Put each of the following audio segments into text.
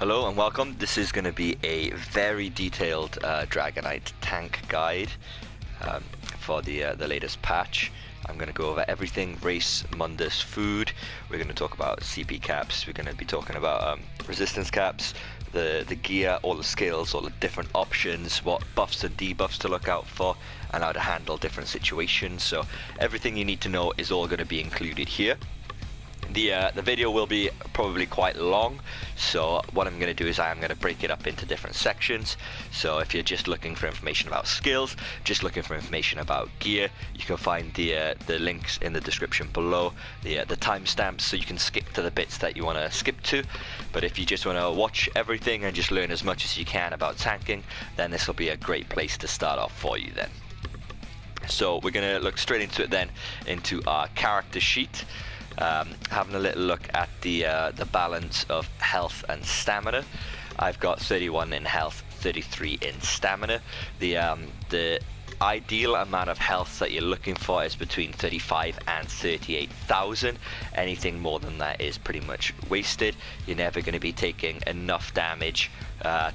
Hello and welcome. This is going to be a very detailed Dragonite tank guide for the latest patch. I'm going to go over everything: race, mundus, food. We're going to talk about CP caps. We're going to be talking about resistance caps, the gear, all the skills, all the different options, what buffs and debuffs to look out for, and how to handle different situations. So everything you need to know is all going to be included here. The video will be probably quite long, so what I'm going to do is I'm going to break it up into different sections. So if you're just looking for information about skills, just looking for information about gear, you can find the links in the description below, the timestamps, so you can skip to the bits that you want to skip to. But if you just want to watch everything and just learn as much as you can about tanking, then this will be a great place to start off for you then. So we're going to look straight into it then, into our character sheet. Having a little look at the balance of health and stamina. I've got 31 in health, 33 in stamina. The ideal amount of health that you're looking for is between 35 and 38,000. Anything more than that is pretty much wasted. You're never going to be taking enough damage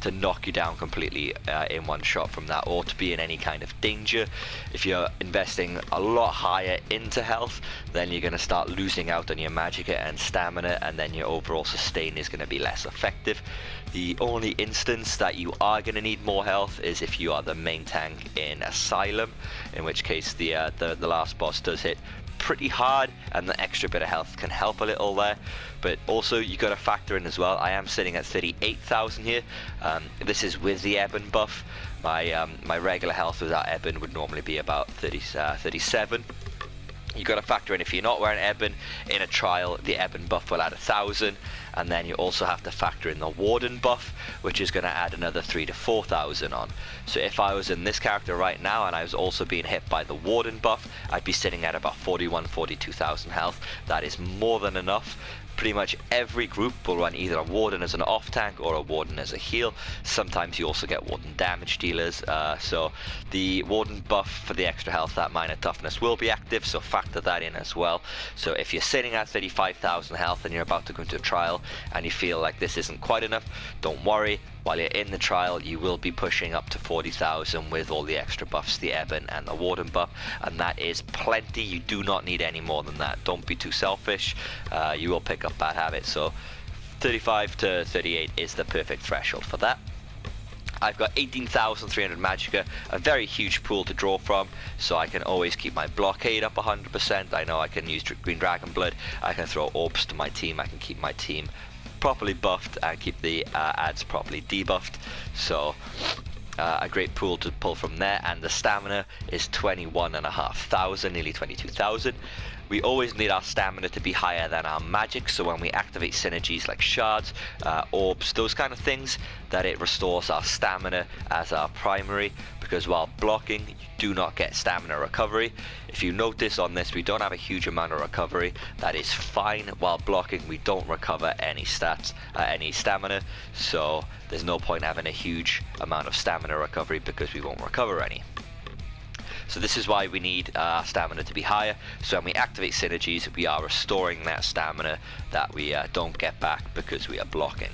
to knock you down completely in one shot from that, or to be in any kind of danger. If you're investing a lot higher into health, then you're going to start losing out on your magicka and stamina, and then your overall sustain is going to be less effective. The only instance that you are going to need more health is if you are the main tank in Asylum, in which case the last boss does hit pretty hard, and the extra bit of health can help a little there. But also you got to factor in as well, I am sitting at 38,000 here. This is with the Ebon buff. My regular health without Ebon would normally be about 37. You got to factor in, if you're not wearing Ebon in a trial, the Ebon buff will add 1,000, and then you also have to factor in the Warden buff, which is going to add another 3,000 to 4,000 on. So if I was in this character right now and I was also being hit by the Warden buff, I'd be sitting at about 41,000, 42,000 health. That is more than enough. Pretty much every group will run either a Warden as an off tank or a Warden as a heal. Sometimes you also get Warden damage dealers, so the Warden buff for the extra health, that minor toughness, will be active, so factor that in as well. So if you're sitting at 35,000 health and you're about to go into a trial and you feel like this isn't quite enough, don't worry. While you're in the trial, you will be pushing up to 40,000 with all the extra buffs, the Ebon and the Warden buff, and that is plenty. You do not need any more than that. Don't be too selfish. You will pick up bad habits. So 35 to 38 is the perfect threshold for that. I've got 18,300 magicka, a very huge pool to draw from, so I can always keep my blockade up 100%. I know I can use Green Dragon Blood, I can throw orbs to my team, I can keep my team properly buffed and keep the ads properly debuffed. So a great pool to pull from there, and the stamina is 21,500, nearly 22,000. We always need our stamina to be higher than our magic, so when we activate synergies like shards, orbs, those kind of things, that it restores our stamina as our primary, because while blocking you do not get stamina recovery. If you notice on this, we don't have a huge amount of recovery. That is fine. While blocking, we don't recover any stats, any stamina, so there's no point having a huge amount of stamina recovery because we won't recover any. So this is why we need our stamina to be higher, so when we activate synergies, we are restoring that stamina that we don't get back because we are blocking.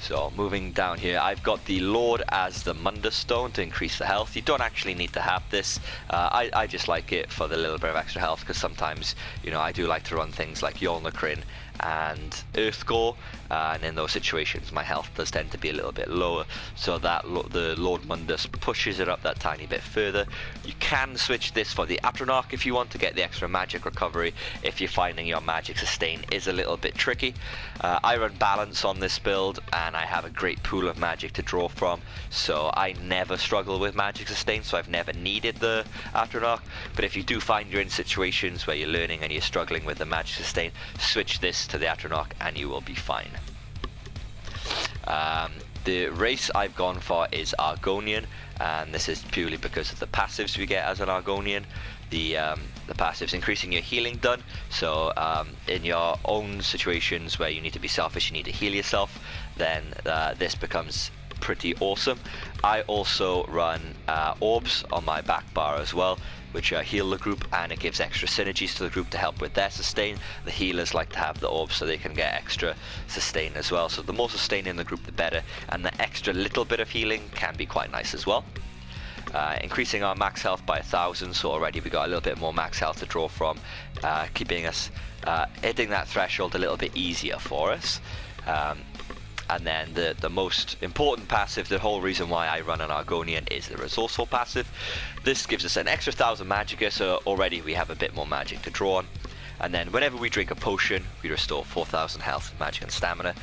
So moving down here, I've got the Lord as the mundus stone to increase the health. You don't actually need to have this. I just like it for the little bit of extra health, because sometimes, you know, I do like to run things like Yolnacrin and Earthgore, and in those situations my health does tend to be a little bit lower, so that the Lord Mundus pushes it up that tiny bit further. You can switch this for the Atronach if you want to get the extra magic recovery, if you're finding your magic sustain is a little bit tricky. I run balance on this build and I have a great pool of magic to draw from, so I never struggle with magic sustain, so I've never needed the Atronach. But if you do find you're in situations where you're learning and you're struggling with the magic sustain, switch this to the Atronach and you will be fine. The race I've gone for is Argonian, and this is purely because of the passives we get as an Argonian. The passives increasing your healing done, so in your own situations where you need to be selfish, you need to heal yourself, then this becomes pretty awesome. I also run orbs on my back bar as well, which heal the group, and it gives extra synergies to the group to help with their sustain. The healers like to have the orbs so they can get extra sustain as well. So the more sustain in the group, the better, and the extra little bit of healing can be quite nice as well. Increasing our max health by 1,000, so already we got a little bit more max health to draw from, keeping us hitting that threshold a little bit easier for us. And then the most important passive, the whole reason why I run an Argonian, is the resourceful passive. This gives us an extra 1,000 magicka, so already we have a bit more magic to draw on. And then whenever we drink a potion, we restore 4,000 health, magic and stamina.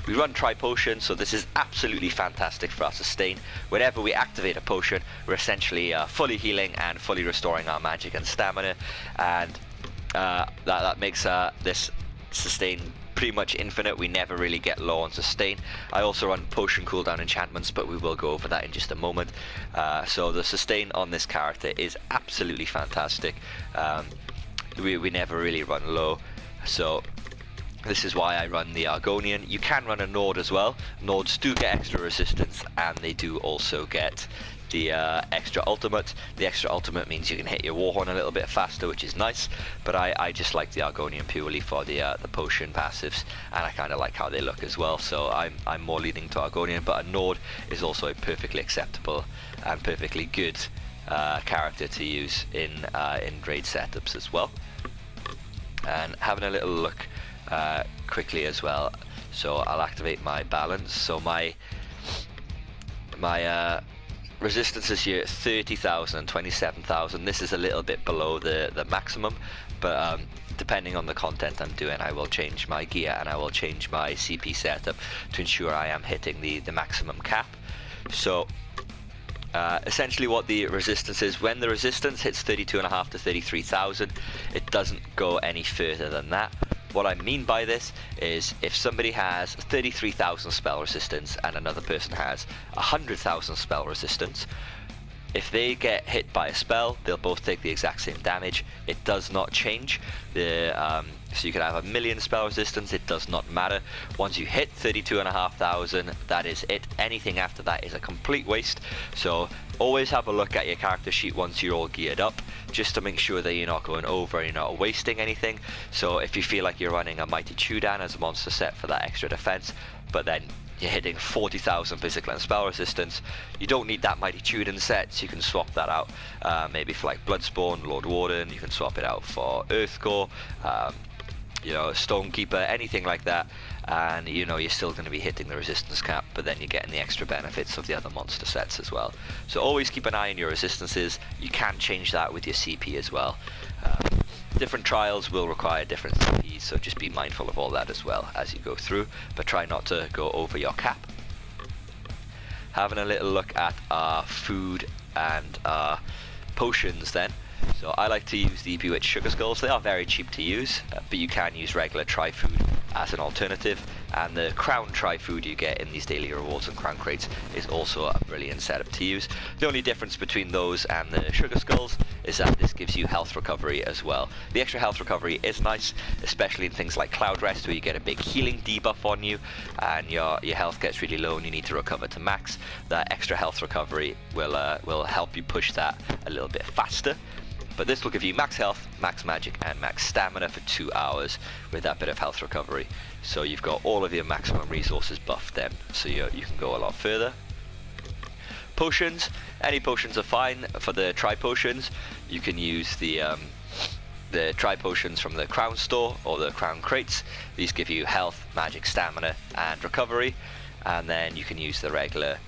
We run tri-potion, so this is absolutely fantastic for our sustain. Whenever we activate a potion, we're essentially fully healing and fully restoring our magic and stamina, and that makes this sustain pretty much infinite. We never really get low on sustain. I also run potion cooldown enchantments, but we will go over that in just a moment. So the sustain on this character is absolutely fantastic. We never really run low, so this is why I run the Argonian. You can run a Nord as well. Nords do get extra resistance, and they do also get the extra ultimate. The extra ultimate means you can hit your Warhorn a little bit faster, which is nice, but I just like the Argonian purely for the potion passives, and I kind of like how they look as well, so I'm more leaning to Argonian, but a Nord is also a perfectly acceptable and perfectly good character to use in raid setups as well. And having a little look quickly as well, so I'll activate my balance. So my resistances here, 30,000 and 27,000. This is a little bit below the maximum, but depending on the content I'm doing, I will change my gear and I will change my CP setup to ensure I am hitting the maximum cap. So essentially what the resistance is, when the resistance hits 32.5 to 33,000, it doesn't go any further than that. What I mean by this is if somebody has 33,000 spell resistance and another person has 100,000 spell resistance, if they get hit by a spell, they'll both take the exact same damage. It does not change. So you can have 1,000,000 spell resistance, it does not matter. Once you hit 32,500, that is it. Anything after that is a complete waste. So always have a look at your character sheet once you're all geared up, just to make sure that you're not going over and you're not wasting anything. So if you feel like you're running a Mighty Chudan as a monster set for that extra defense, but then you're hitting 40,000 physical and spell resistance, you don't need that Mighty Chudan set, so you can swap that out maybe for like Bloodspawn, Lord Warden. You can swap it out for Earthcore, you know, Stonekeeper, anything like that, and you know you're still going to be hitting the resistance cap, but then you're getting the extra benefits of the other monster sets as well. So always keep an eye on your resistances. You can change that with your CP as well. Different trials will require different CPs, so just be mindful of all that as well as you go through, but try not to go over your cap. Having a little look at our food and our potions then. So I like to use the Bewitched Sugar Skulls. They are very cheap to use, but you can use regular tri-food as an alternative, and the crown tri-food you get in these daily rewards and crown crates is also a brilliant setup to use. The only difference between those and the Sugar Skulls is that this gives you health recovery as well. The extra health recovery is nice, especially in things like Cloud Rest, where you get a big healing debuff on you and your health gets really low and you need to recover to max. That extra health recovery will help you push that a little bit faster. But this will give you max health, max magic and max stamina for 2 hours with that bit of health recovery. So you've got all of your maximum resources buffed then, so you can go a lot further. Potions, any potions are fine. For the tri-potions, you can use the tri-potions from the crown store or the crown crates. These give you health, magic, stamina and recovery, and then you can use the regular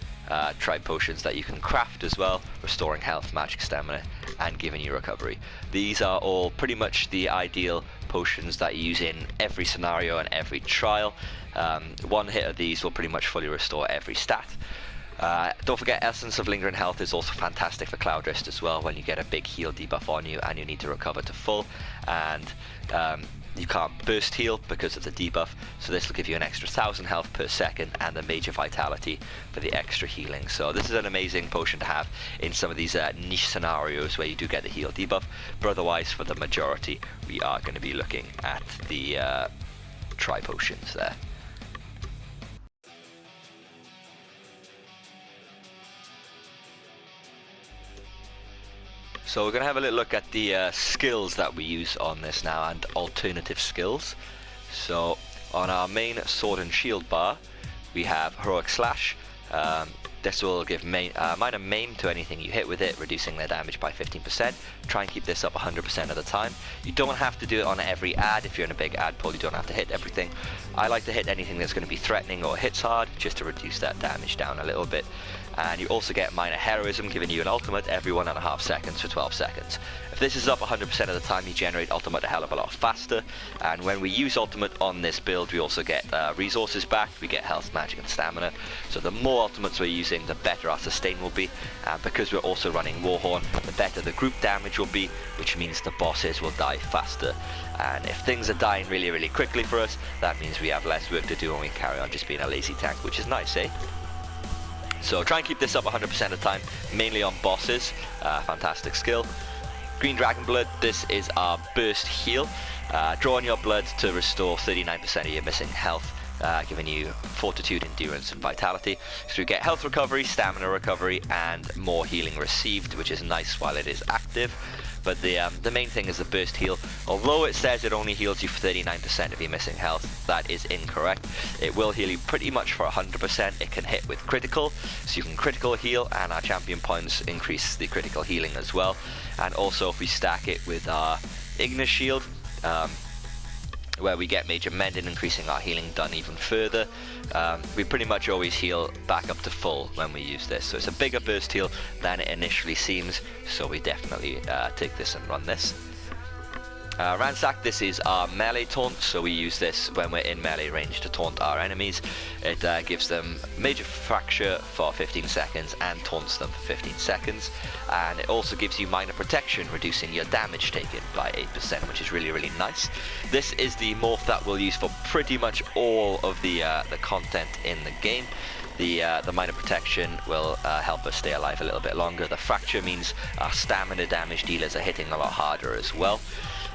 tri-potions that you can craft as well, restoring health, magic, stamina and giving you recovery. These are all pretty much the ideal potions that you use in every scenario and every trial. One hit of these will pretty much fully restore every stat. Don't forget, Essence of Lingering Health is also fantastic for Cloud Rest as well, when you get a big heal debuff on you and you need to recover to full, and you can't burst heal because of the debuff, so this will give you an extra 1,000 health per second and the major vitality for the extra healing. So this is an amazing potion to have in some of these niche scenarios where you do get the heal debuff, but otherwise for the majority we are going to be looking at the tri-potions there. So we're going to have a little look at the skills that we use on this now and alternative skills. So on our main sword and shield bar we have Heroic Slash. This will give minor maim to anything you hit with it, reducing their damage by 15%. Try and keep this up 100% of the time. You don't have to do it on every ad. If you're in a big ad pool, you don't have to hit everything. I like to hit anything that's going to be threatening or hits hard, just to reduce that damage down a little bit. And you also get minor heroism, giving you an ultimate every 1.5 seconds for 12 seconds. If this is up 100% of the time, you generate ultimate a hell of a lot faster. And when we use ultimate on this build, we also get resources back. We get health, magic, and stamina. So the more ultimates we're using, the better our sustain will be. And because we're also running Warhorn, the better the group damage will be, which means the bosses will die faster. And if things are dying really, really quickly for us, that means we have less work to do and we carry on just being a lazy tank, which is nice, eh? So try and keep this up 100% of the time, mainly on bosses. Fantastic skill. Green Dragon Blood, this is our burst heal. Draw on your blood to restore 39% of your missing health, giving you fortitude, endurance, and vitality. So you get health recovery, stamina recovery, and more healing received, which is nice while it is active. But the main thing is the burst heal. Although it says it only heals you for 39% of your missing health, that is incorrect. It will heal you pretty much for 100%. It can hit with critical, so you can critical heal, and our champion points increase the critical healing as well. And also if we stack it with our Ignis Shield, where we get major mending, increasing our healing done even further. We pretty much always heal back up to full when we use this, so it's a bigger burst heal than it initially seems, so we definitely take this and run this. Ransack, this is our melee taunt, so we use this when we're in melee range to taunt our enemies. It gives them major fracture for 15 seconds and taunts them for 15 seconds. And it also gives you minor protection, reducing your damage taken by 8%, which is really, really nice. This is the morph that we'll use for pretty much all of the content in the game. The minor protection will help us stay alive a little bit longer. The fracture means our stamina damage dealers are hitting a lot harder as well.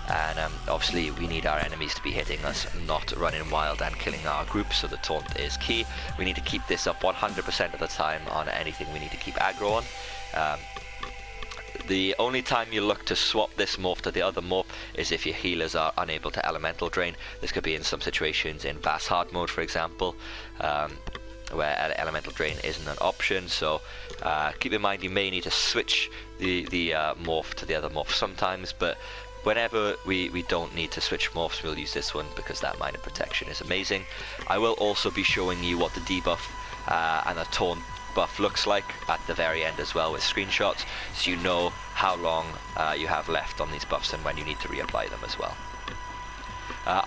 And obviously we need our enemies to be hitting us, not running wild and killing our group, so the taunt is key. We need to keep this up 100% of the time on anything we need to keep aggro on. The only time you look to swap this morph to the other morph is if your healers are unable to elemental drain. This could be in some situations in Bass Hard mode, for example, where elemental drain isn't an option. So keep in mind you may need to switch the morph to the other morph sometimes, but whenever we don't need to switch morphs, we'll use this one because that minor protection is amazing. I will also be showing you what the debuff and the taunt buff looks like at the very end as well with screenshots, so you know how long you have left on these buffs and when you need to reapply them as well.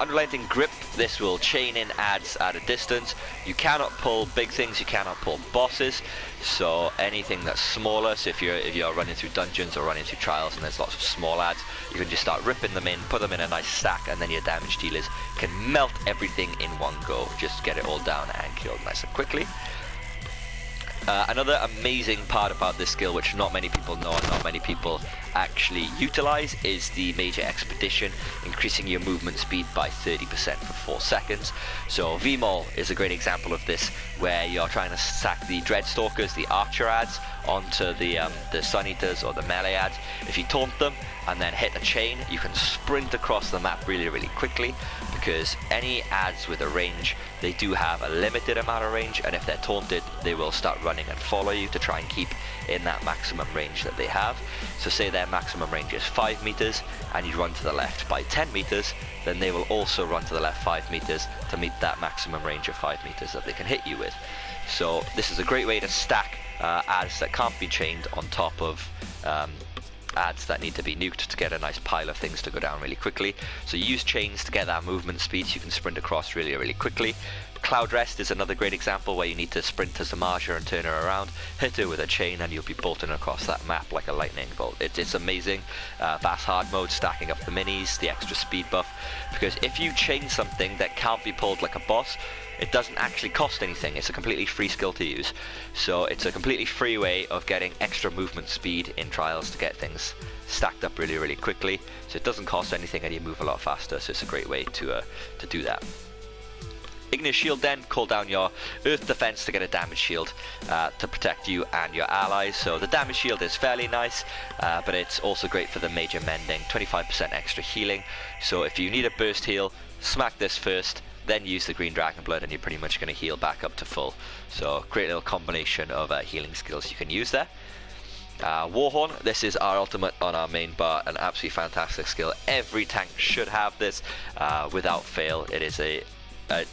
Unrelenting Grip, this will chain in adds at a distance. You cannot pull big things, you cannot pull bosses, so anything that's smaller, so if you're running through dungeons or running through trials and there's lots of small adds, you can just start ripping them in, put them in a nice stack, and then your damage dealers can melt everything in one go. Just get it all down and killed nice and quickly. Another amazing part about this skill, which not many people know and not many people actually utilize, is the Major Expedition, increasing your movement speed by 30% for 4 seconds. So VMAL is a great example of this, where you're trying to stack the Dreadstalkers, the Archer ads, onto the Sun Eaters or the melee ads. If you taunt them and then hit a chain, you can sprint across the map really, really quickly, because any ads with a range, they do have a limited amount of range, and if they're taunted, they will start running and follow you to try and keep in that maximum range that they have. So say their maximum range is 5 meters and you run to the left by 10 meters, then they will also run to the left 5 meters to meet that maximum range of 5 meters that they can hit you with. So this is a great way to stack ads that can't be chained on top of ads that need to be nuked to get a nice pile of things to go down really quickly. So you use chains to get that movement speed, so you can sprint across really, really quickly. Cloud Rest is another great example where you need to sprint to Zamaja and turn her around, hit her with a chain, and you'll be bolting across that map like a lightning bolt. It's amazing. Bass Hard mode, stacking up the minis, the extra speed buff, because if you chain something that can't be pulled like a boss, it doesn't actually cost anything. It's a completely free skill to use. So it's a completely free way of getting extra movement speed in trials to get things stacked up really, really quickly. So it doesn't cost anything and you move a lot faster, so it's a great way to do that. Ignis Shield, then call down your Earth Defense to get a damage shield to protect you and your allies. So the damage shield is fairly nice, but it's also great for the major mending, 25% extra healing. So if you need a burst heal, smack this first, then use the green dragon blood, and you're pretty much going to heal back up to full. So great little combination of healing skills you can use there. Warhorn, this is our ultimate on our main bar, an absolutely fantastic skill. Every tank should have this without fail. It is a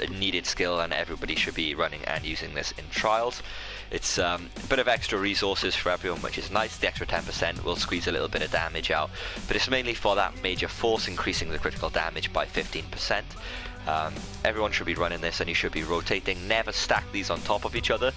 needed skill, and everybody should be running and using this in trials. It's a bit of extra resources for everyone, which is nice. The extra 10% will squeeze a little bit of damage out, but it's mainly for that major force, increasing the critical damage by 15%. Everyone should be running this, and you should be rotating. Never stack these on top of each other.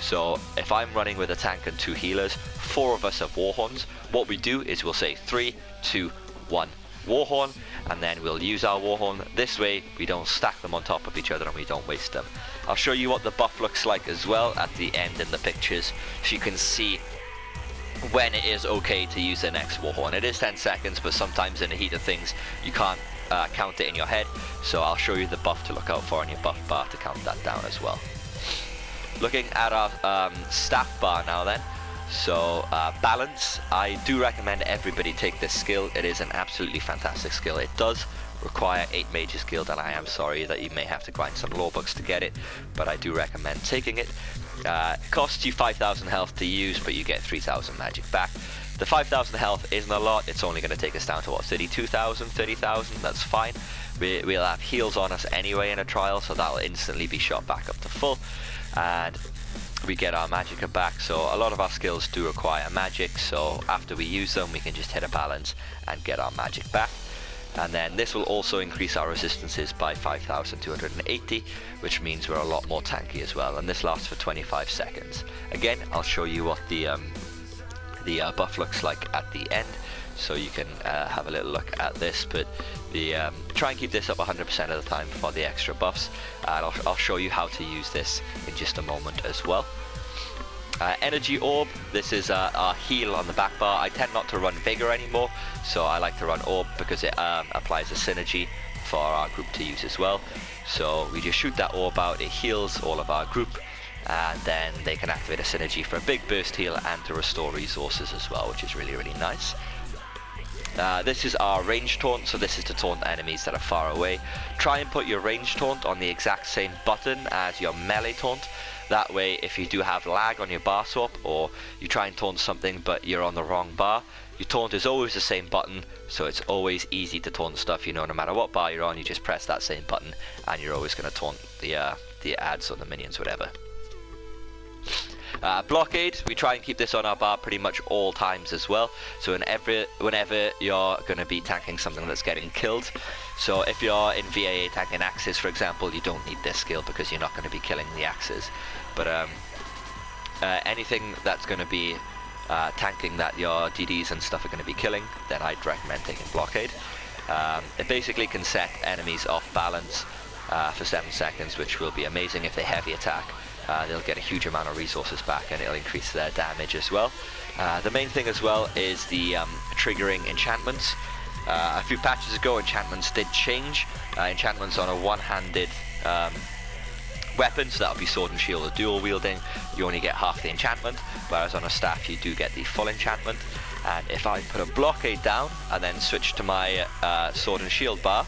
So if I'm running with a tank and 2 healers, 4 of us have Warhorns. What we do is we'll say 3, 2, 1 Warhorn, and then we'll use our Warhorn. This way we don't stack them on top of each other and we don't waste them. I'll show you what the buff looks like as well at the end in the pictures, so you can see when it is okay to use the next Warhorn. It is 10 seconds, but sometimes in the heat of things you can't count it in your head, so I'll show you the buff to look out for on your buff bar to count that down as well. Looking at our staff bar now then. So balance, I do recommend everybody take this skill. It is an absolutely fantastic skill. It does require 8 mages guild, and I am sorry that you may have to grind some lore books to get it, but I do recommend taking it. It costs you 5,000 health to use, but you get 3,000 magic back. The 5,000 health isn't a lot. It's only going to take us down to what, 32,000, 30,000. That's fine. We'll have heals on us anyway in a trial, so that'll instantly be shot back up to full, and we get our magicka back. So a lot of our skills do require magic, so after we use them we can just hit a balance and get our magic back. And then this will also increase our resistances by 5,280, which means we're a lot more tanky as well, and this lasts for 25 seconds. Again, I'll show you what the buff looks like at the end, so you can have a little look at this, but try and keep this up 100% of the time for the extra buffs, and I'll show you how to use this in just a moment as well. Energy Orb, this is our heal on the back bar. I tend not to run Vigor anymore, so I like to run Orb because it applies a synergy for our group to use as well. So we just shoot that orb out, it heals all of our group, and then they can activate a synergy for a big burst heal and to restore resources as well, which is really, really nice. This is our range taunt, so this is to taunt enemies that are far away. Try and put your range taunt on the exact same button as your melee taunt. That way, if you do have lag on your bar swap, or you try and taunt something but you're on the wrong bar, your taunt is always the same button, so it's always easy to taunt stuff. You know, no matter what bar you're on, you just press that same button and you're always going to taunt the ads or the minions, whatever. Blockade, we try and keep this on our bar pretty much all times as well, so whenever you're going to be tanking something that's getting killed. So if you're in VAA tanking axes, for example, you don't need this skill because you're not going to be killing the axes, but anything that's going to be tanking that your DDs and stuff are going to be killing, then I'd recommend taking Blockade. It basically can set enemies off balance for 7 seconds, which will be amazing if they heavy attack. They'll get a huge amount of resources back, and it'll increase their damage as well. The main thing as well is the triggering enchantments. A few patches ago, enchantments did change. Enchantments on a one-handed weapon, so that'll be sword and shield or dual wielding, you only get half the enchantment, whereas on a staff you do get the full enchantment. And if I put a blockade down and then switch to my sword and shield bar,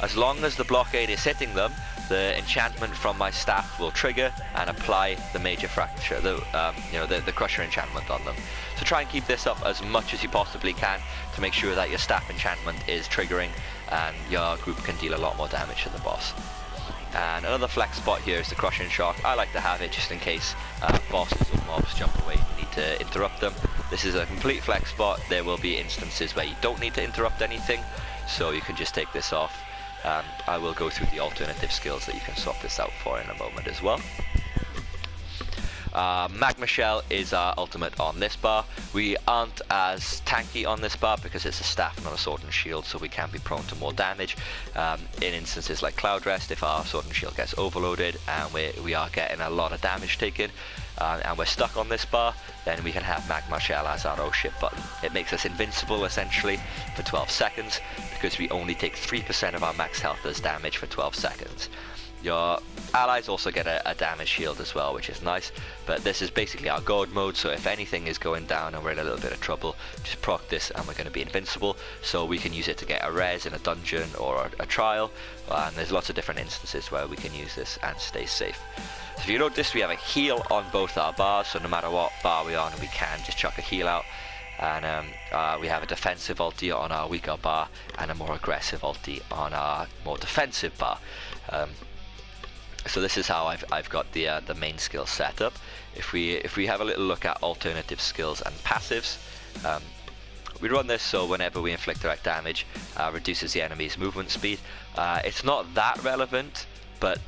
as long as the blockade is hitting them, the enchantment from my staff will trigger and apply the major fracture, the crusher enchantment on them. So try and keep this up as much as you possibly can to make sure that your staff enchantment is triggering and your group can deal a lot more damage to the boss. And another flex spot here is the crushing shock. I like to have it just in case bosses or mobs jump away and you need to interrupt them. This is a complete flex spot. There will be instances where you don't need to interrupt anything, so you can just take this off. I will go through the alternative skills that you can swap this out for in a moment as well. Magma Shell is our ultimate on this bar. We aren't as tanky on this bar because it's a staff, not a sword and shield, so we can be prone to more damage. In instances like Cloud Rest, if our sword and shield gets overloaded and we are getting a lot of damage taken, and we're stuck on this bar, then we can have Magma Shell as our oh shit button. It makes us invincible essentially for 12 seconds because we only take 3% of our max health as damage for 12 seconds. Your allies also get a damage shield as well, which is nice, but this is basically our god mode, so if anything is going down and we're in a little bit of trouble, just proc this and we're going to be invincible. So we can use it to get a res in a dungeon or a trial, and there's lots of different instances where we can use this and stay safe. So if you notice, we have a heal on both our bars, so no matter what bar we're on, we can just chuck a heal out. And we have a defensive ulti on our weaker bar and a more aggressive ulti on our more defensive bar. So this is how I've got the main skill set up. If we have a little look at alternative skills and passives, we run this so whenever we inflict direct damage, reduces the enemy's movement speed. It's not that relevant, but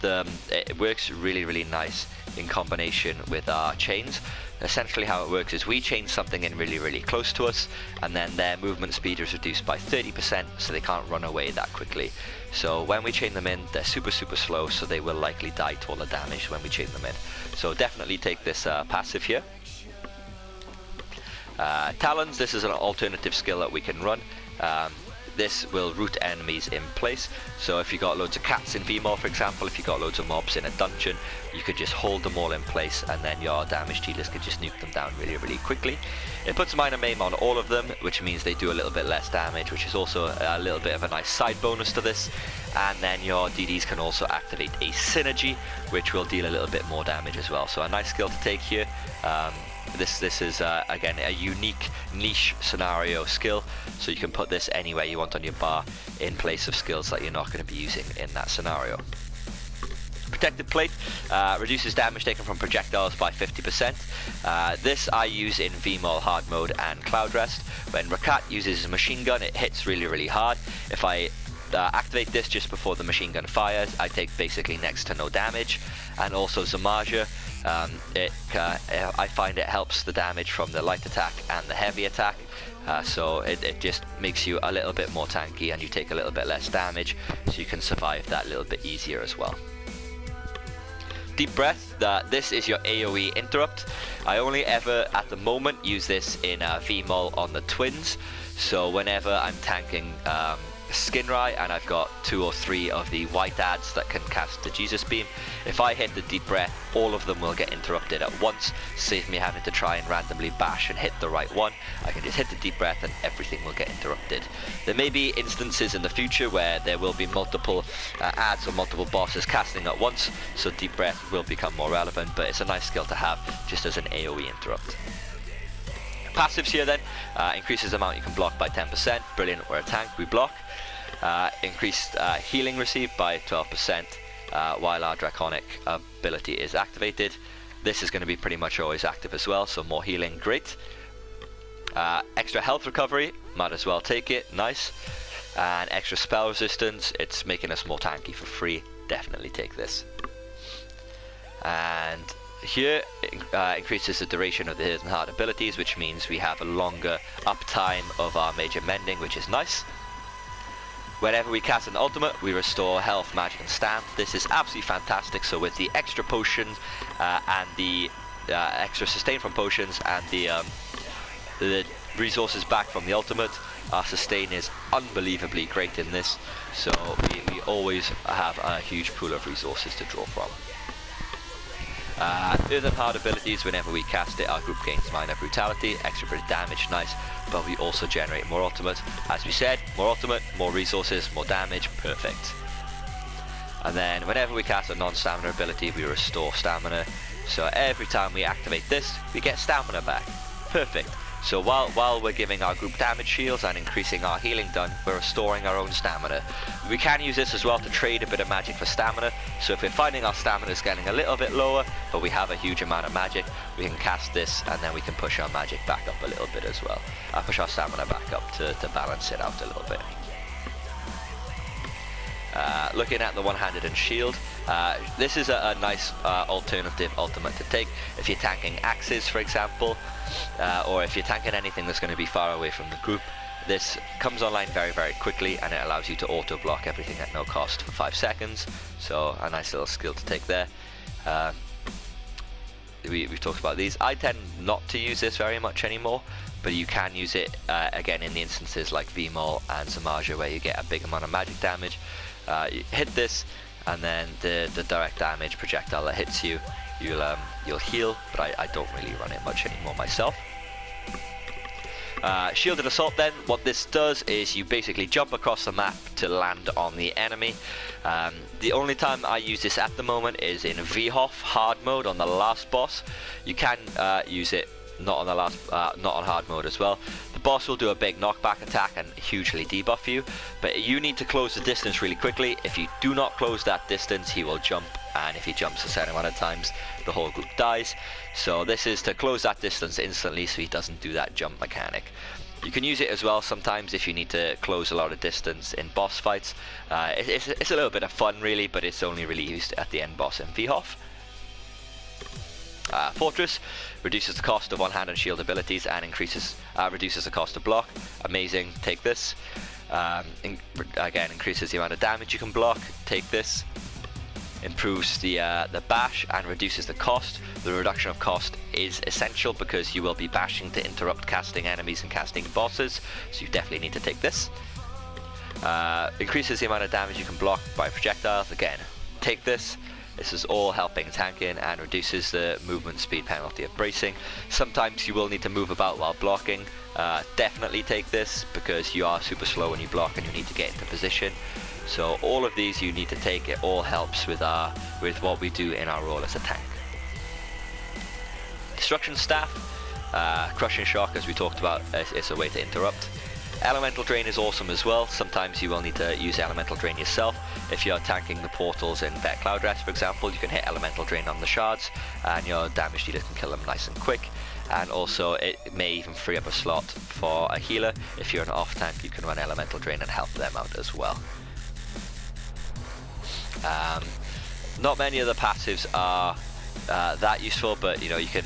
it works really nice in combination with our chains. Essentially how it works is we chain something in really close to us, and then their movement speed is reduced by 30%, so they can't run away that quickly. So when we chain them in, they're super slow, so they will likely die to all the damage when we chain them in. So definitely take this passive here. Talons, this is an alternative skill that we can run. This will root enemies in place. So if you got loads of cats in VMOL, for example, if you got loads of mobs in a dungeon, you could just hold them all in place, and then your damage dealers can just nuke them down really quickly. It puts minor maim on all of them, which means they do a little bit less damage, which is also a little bit of a nice side bonus to this. And then your DDs can also activate a synergy, which will deal a little bit more damage as well. So a nice skill to take here. This is again a unique niche scenario skill, so you can put this anywhere you want on your bar in place of skills that you're not going to be using in that scenario. Protected plate reduces damage taken from projectiles by 50%. This I use in VMOL hard mode and Cloud Rest. When Rakat uses a machine gun, it hits really hard. If I activate this just before the machine gun fires, I take basically next to no damage. And also Zamaja, I find it helps the damage from the light attack and the heavy attack, so it just makes you a little bit more tanky and you take a little bit less damage, so you can survive that a little bit easier as well. Deep breath, this is your AoE interrupt. I only ever at the moment use this in VMOL on the twins, so whenever I'm tanking Skinrai and I've got 2 or 3 of the white ads that can cast the Jesus beam, if I hit the deep breath, all of them will get interrupted at once, save me having to try and randomly bash and hit the right one. I can just hit the deep breath and everything will get interrupted. There may be instances in the future where there will be multiple ads or multiple bosses casting at once, so deep breath will become more relevant, but it's a nice skill to have just as an AoE interrupt. Passives here then, increases the amount you can block by 10%, brilliant, we're a tank, we block. Increased healing received by 12% while our draconic ability is activated. This is going to be pretty much always active as well, so more healing, great. Extra health recovery, might as well take it, nice. And extra spell resistance, it's making us more tanky for free, definitely take this. And here increases the duration of the hidden heart abilities, which means we have a longer uptime of our major mending, which is nice. Whenever we cast an ultimate, we restore health, magic and stamp. This is absolutely fantastic, so with the extra potions and the extra sustain from potions and the resources back from the ultimate, our sustain is unbelievably great in this, so we always have a huge pool of resources to draw from. Earthen Heart abilities, whenever we cast it, our group gains minor brutality, extra bit of damage, nice, but we also generate more ultimate. As we said, more ultimate, more resources, more damage, perfect. And then whenever we cast a non-stamina ability, we restore stamina, so every time we activate this, we get stamina back, perfect. So while we're giving our group damage shields and increasing our healing done, we're restoring our own stamina. We can use this as well to trade a bit of magic for stamina, so if we're finding our stamina is getting a little bit lower, but we have a huge amount of magic, we can cast this and then we can push our magic back up a little bit as well. Push our stamina back up to balance it out a little bit. Looking at the one-handed and shield, this is a nice alternative ultimate to take if you're tanking axes, for example, or if you're tanking anything that's going to be far away from the group. This comes online very quickly and it allows you to auto block everything at no cost for 5 seconds, so a nice little skill to take there. We've talked about these. I tend not to use this very much anymore, but you can use it again in the instances like VMOL and Zamaja where you get a big amount of magic damage. You hit this, and then the direct damage projectile that hits you, you'll heal, but I don't really run it much anymore myself. Shielded Assault then, what this does is you basically jump across the map to land on the enemy. The only time I use this at the moment is in VHOF hard mode on the last boss. You can use it not on hard mode as well. The boss will do a big knockback attack and hugely debuff you, but you need to close the distance really quickly. If you do not close that distance, he will jump, and if he jumps a certain amount of times, the whole group dies. So this is to close that distance instantly so he doesn't do that jump mechanic. You can use it as well sometimes if you need to close a lot of distance in boss fights. It's a little bit of fun really, but it's only really used at the end boss in VHOF. Fortress reduces the cost of one-hand and shield abilities and reduces the cost of block. Amazing, take this. Again, increases the amount of damage you can block, take this. Improves the bash and reduces the cost. The reduction of cost is essential because you will be bashing to interrupt casting enemies and casting bosses, so you definitely need to take this. Increases the amount of damage you can block by projectiles. Again, take this. This is all helping tanking and reduces the movement speed penalty of bracing. Sometimes you will need to move about while blocking. Definitely take this because you are super slow when you block and you need to get into position. So all of these you need to take. It all helps with what we do in our role as a tank. Destruction Staff, Crushing Shock, as we talked about, is a way to interrupt. Elemental Drain is awesome as well. Sometimes you will need to use Elemental Drain yourself. If you're tanking the portals in Vet Cloud Rest, for example, you can hit Elemental Drain on the shards and your damage dealer can kill them nice and quick. And also it may even free up a slot for a healer. If you're an off tank, you can run Elemental Drain and help them out as well. Not many of the passives are that useful, but you can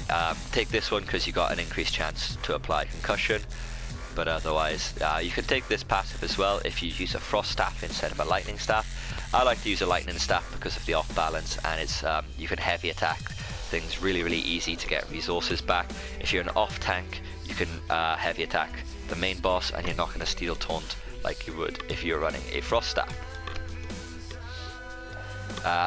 take this one because you got an increased chance to apply concussion. But otherwise, you can take this passive as well if you use a Frost Staff instead of a Lightning Staff. I like to use a Lightning Staff because of the off balance, and it's you can heavy attack things really easy to get resources back. If you're an off tank, you can heavy attack the main boss and you're not going to steal taunt like you would if you're running a Frost Staff.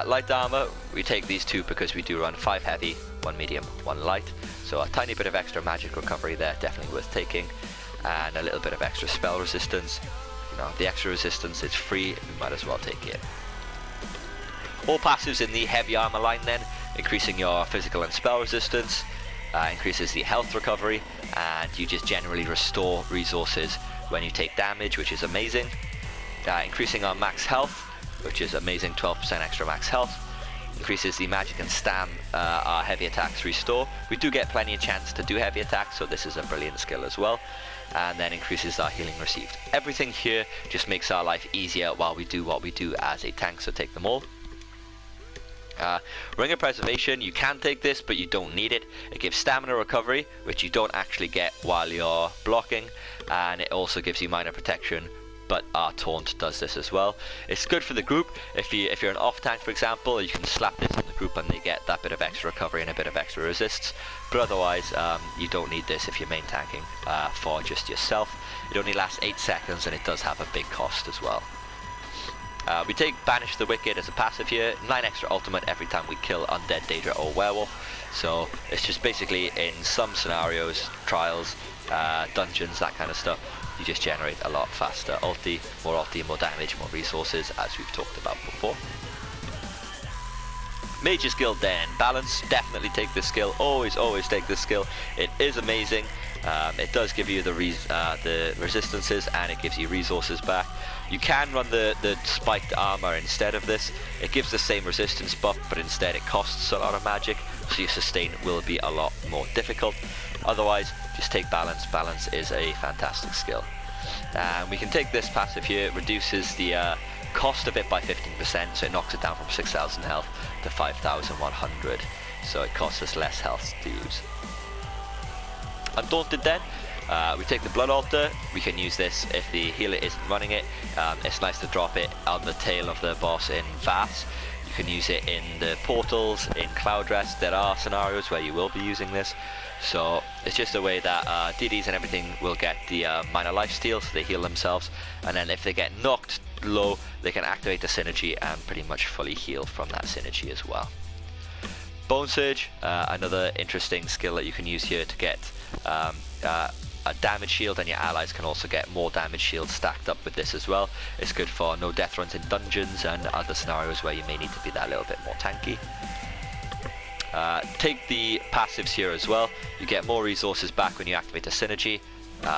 Light armor, we take these two because we do run 5 heavy, 1 medium, 1 light. So a tiny bit of extra magic recovery there, definitely worth taking. And a little bit of extra spell resistance. The extra resistance is free, we might as well take it. All passives in the heavy armor line then, increasing your physical and spell resistance, increases the health recovery, and you just generally restore resources when you take damage, which is amazing. Increasing our max health, which is amazing, 12% extra max health. Increases the magic and stam our heavy attacks restore. We do get plenty of chance to do heavy attacks, so this is a brilliant skill as well. And then increases our healing received. Everything here just makes our life easier while we do what we do as a tank, so take them all. Ring of Preservation, you can take this, but you don't need it. It gives stamina recovery, which you don't actually get while you're blocking, and it also gives you minor protection, but our taunt does this as well. It's good for the group. If you're an off tank, for example, you can slap this in the group and they get that bit of extra recovery and a bit of extra resists. But otherwise, you don't need this if you're main tanking for just yourself. It only lasts 8 seconds and it does have a big cost as well. We take Banish the Wicked as a passive here, 9 extra ultimate every time we kill Undead, Daedra or Werewolf. So it's just basically in some scenarios, trials, dungeons, that kind of stuff, you just generate a lot faster ulti, more damage, more resources, as we've talked about before. Major skill then, Balance, definitely take this skill, always take this skill. It is amazing. It does give you the resistances and it gives you resources back. You can run the spiked armor instead of this. It gives the same resistance buff, but instead it costs a lot of magic, so your sustain will be a lot more difficult. Otherwise, just take Balance. Balance is a fantastic skill. And we can take this passive here, reduces the cost of it by 15%, so it knocks it down from 6,000 health to 5,100, so it costs us less health to use. Undaunted then, we take the Blood Altar. We can use this if the healer isn't running it. It's nice to drop it on the tail of the boss in VAS. You can use it in the portals, in Cloud Rest. There are scenarios where you will be using this. So it's just a way that DDs and everything will get the minor lifesteal, so they heal themselves. And then if they get knocked low, they can activate the synergy and pretty much fully heal from that synergy as well. Bone Surge, another interesting skill that you can use here to get a damage shield, and your allies can also get more damage shields stacked up with this as well. It's good for no death runs in dungeons and other scenarios where you may need to be that little bit more tanky. Take the passives here as well. You get more resources back when you activate a synergy.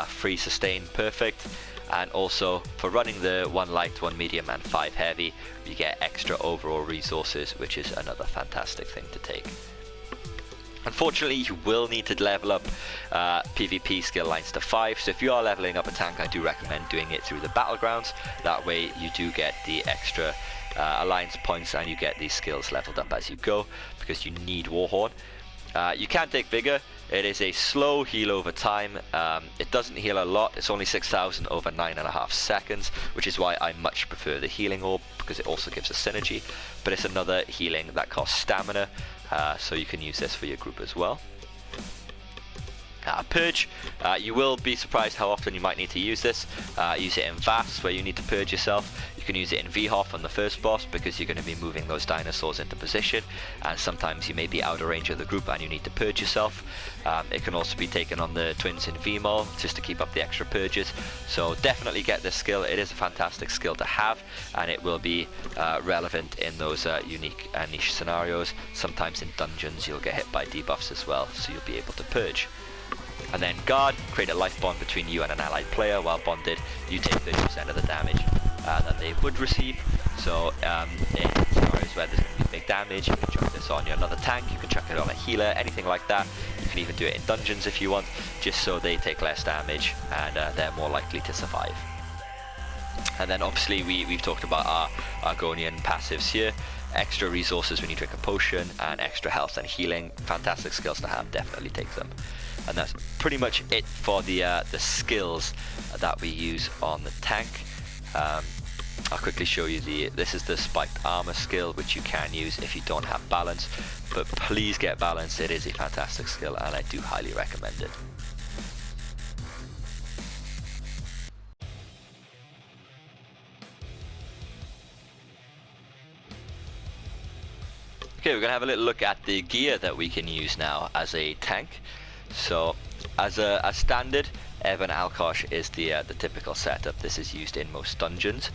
Free sustain, perfect. And also for running the 1 light, 1 medium and 5 heavy, you get extra overall resources, which is another fantastic thing to take. Unfortunately, you will need to level up PvP skill lines to 5, so if you are leveling up a tank, I do recommend doing it through the battlegrounds. That way you do get the extra alliance points and you get these skills leveled up as you go, because you need Warhorn. You can take Vigor. It is a slow heal over time. It doesn't heal a lot. It's only 6,000 over 9.5 seconds, which is why I much prefer the healing orb, because it also gives a synergy, but it's another healing that costs stamina, so you can use this for your group as well. Purge, you will be surprised how often you might need to use this. Use it in Vast, where you need to purge yourself. You can use it in VHOF on the first boss, because you're going to be moving those dinosaurs into position, and sometimes you may be out of range of the group and you need to purge yourself. It can also be taken on the twins in VMOL, just to keep up the extra purges. So definitely get this skill. It is a fantastic skill to have, and it will be relevant in those unique and niche scenarios. Sometimes in dungeons you'll get hit by debuffs as well, so you'll be able to purge. And then Guard, create a life bond between you and an allied player. While bonded, you take 30% of the damage that they would receive. So in scenarios where there's going to be big damage, you can chuck this on another tank, you can chuck it on a healer, anything like that. You can even do it in dungeons if you want, just so they take less damage and they're more likely to survive. And then obviously we've talked about our Argonian passives here. Extra resources when you drink a potion, and extra health and healing. Fantastic skills to have, definitely take them. And that's pretty much it for the skills that we use on the tank. I'll quickly show you this is the spiked armor skill, which you can use if you don't have balance, but please get balance. It is a fantastic skill and I do highly recommend it. Okay, we're going to have a little look at the gear that we can use now as a tank. So, as standard, Evan Alkosh is the typical setup. This is used in most dungeons.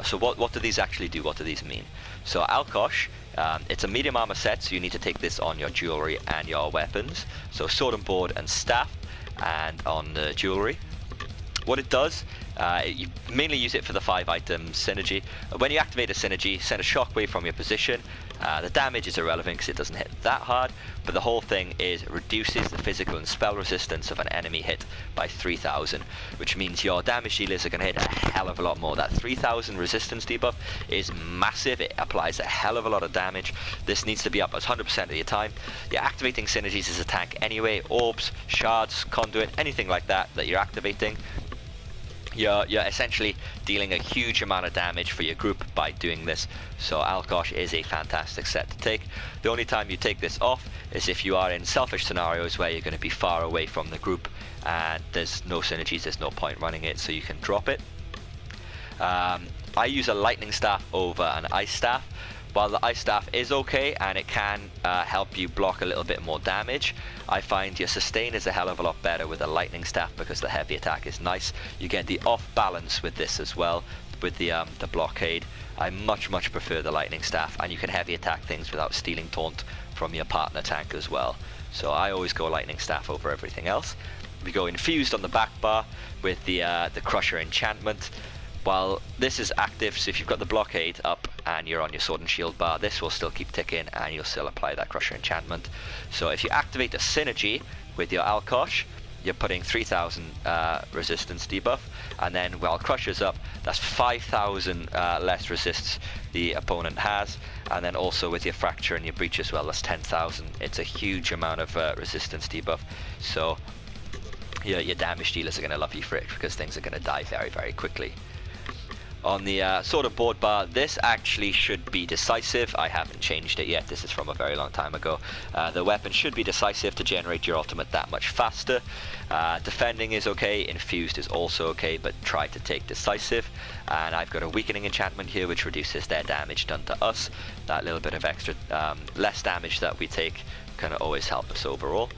So what do these actually do? What do these mean? So Alkosh, it's a medium armor set, so you need to take this on your jewelry and your weapons. So sword and board and staff, and on the jewelry. What it does, you mainly use it for the 5 item synergy. When you activate a synergy, send a shockwave from your position. The damage is irrelevant because it doesn't hit that hard, but the whole thing is reduces the physical and spell resistance of an enemy hit by 3,000, which means your damage dealers are going to hit a hell of a lot more. That 3,000 resistance debuff is massive. It applies a hell of a lot of damage. This needs to be up 100% of your time. You're activating synergies as a tank anyway. Orbs, shards, conduit, anything like that you're activating. You're essentially dealing a huge amount of damage for your group by doing this. So Alkosh is a fantastic set to take. The only time you take this off is if you are in selfish scenarios where you're going to be far away from the group and there's no synergies, there's no point running it, so you can drop it. I use a lightning staff over an ice staff. While the ice staff is okay and it can help you block a little bit more damage, I find your sustain is a hell of a lot better with a lightning staff because the heavy attack is nice. You get the off balance with this as well, with the blockade. I much prefer the lightning staff, and you can heavy attack things without stealing taunt from your partner tank as well. So I always go lightning staff over everything else. We go infused on the back bar with the crusher enchantment. While this is active, so if you've got the blockade up and you're on your sword and shield bar, this will still keep ticking and you'll still apply that crusher enchantment. So if you activate a synergy with your Alkosh, you're putting 3,000 resistance debuff, and then while crusher's up, that's 5,000 less resists the opponent has, and then also with your fracture and your breach as well, that's 10,000. It's a huge amount of resistance debuff. So your damage dealers are going to love you for it because things are going to die very quickly. On the sort of board bar, this actually should be decisive. I haven't changed it yet. This is from a very long time ago. The weapon should be decisive to generate your ultimate that much faster. Defending is okay, infused is also okay, but try to take decisive. And I've got a weakening enchantment here which reduces their damage done to us. That little bit of extra less damage that we take can always help us overall.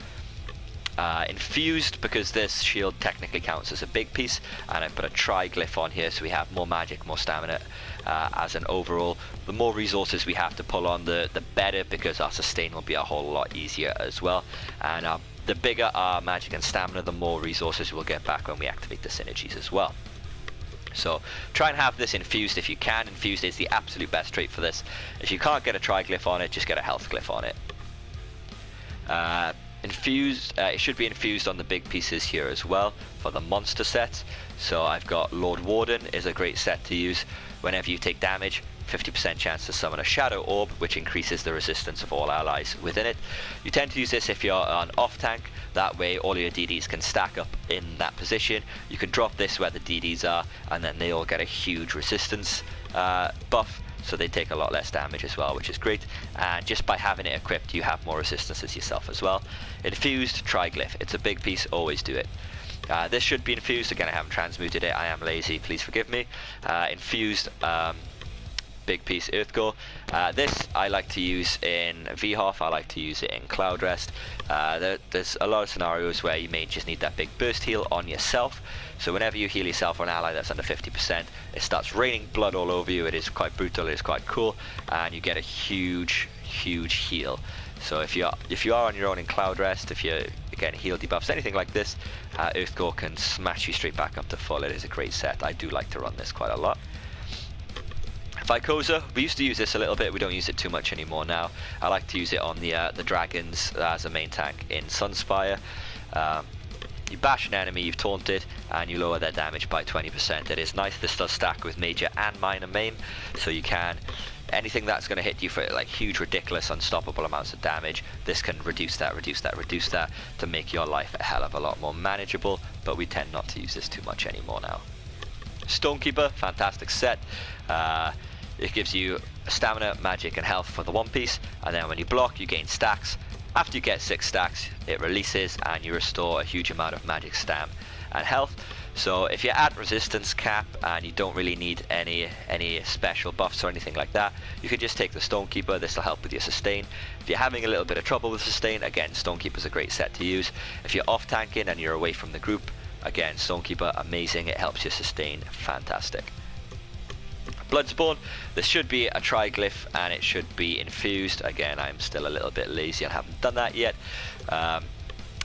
Infused, because this shield technically counts as a big piece, and I put a triglyph on here so we have more magic, more stamina as an overall. The more resources we have to pull on, the better, because our sustain will be a whole lot easier as well. And the bigger our magic and stamina, the more resources we'll get back when we activate the synergies as well. So try and have this infused if you can. Infused is the absolute best trait for this. If you can't get a triglyph on it, just get a health glyph on it. Infused, it should be infused on the big pieces here as well for the monster set. So I've got Lord Warden is a great set to use. Whenever you take damage, 50% chance to summon a shadow orb, which increases the resistance of all allies within it. You tend to use this if you're on off tank. That way all your DDs can stack up in that position. You can drop this where the DDs are, and then they all get a huge resistance buff. So they take a lot less damage as well, which is great. And just by having it equipped, you have more resistances yourself as well. Infused triglyph, it's a big piece, always do it. This should be infused. Again, I haven't transmuted it, I am lazy, please forgive me. Infused big piece Earthgore. This I like to use in VHOF, I like to use it in Cloud Rest. There's a lot of scenarios where you may just need that big burst heal on yourself. So whenever you heal yourself or an ally that's under 50%, it starts raining blood all over you. It is quite brutal, it is quite cool, and you get a huge heal. So if you are on your own in Cloud Rest, if you're getting heal debuffs, anything like this, Earthgore can smash you straight back up to full. It is a great set. I do like to run this quite a lot. Vykosa, we used to use this a little bit, we don't use it too much anymore now. I like to use it on the dragons as a main tank in Sunspire. You bash an enemy, you've taunted, and you lower their damage by 20%. It is nice. This does stack with major and minor main, so you can, anything that's going to hit you for like huge, ridiculous, unstoppable amounts of damage, this can reduce that to make your life a hell of a lot more manageable, but we tend not to use this too much anymore now. Stonekeeper, fantastic set. It gives you stamina, magic, and health for the one piece, and then when you block, you gain stacks. After you get 6 stacks, it releases and you restore a huge amount of magic, stam, and health. So if you're at resistance cap and you don't really need any special buffs or anything like that, you can just take the Stonekeeper. This will help with your sustain. If you're having a little bit of trouble with sustain, again, Stonekeeper is a great set to use. If you're off tanking and you're away from the group, again, Stonekeeper, amazing. It helps you sustain, fantastic. Bloodspawn, this should be a triglyph and it should be infused. Again, I'm still a little bit lazy and haven't done that yet.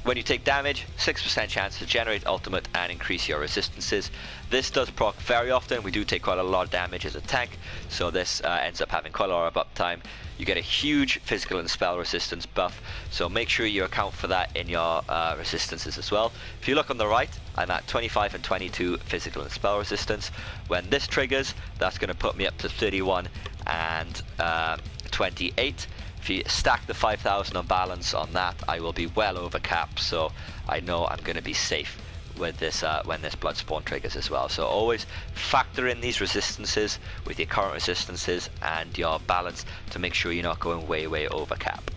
When you take damage, 6% chance to generate ultimate and increase your resistances. This does proc very often. We do take quite a lot of damage as a tank, so this ends up having quite a lot of uptime. You get a huge physical and spell resistance buff, so make sure you account for that in your resistances as well. If you look on the right, I'm at 25 and 22 physical and spell resistance. When this triggers, that's going to put me up to 31 and 28. If you stack the 5,000 on balance on that, I will be well over cap, so I know I'm going to be safe with this when this Bloodspawn triggers as well. So always factor in these resistances with your current resistances and your balance to make sure you're not going way over cap.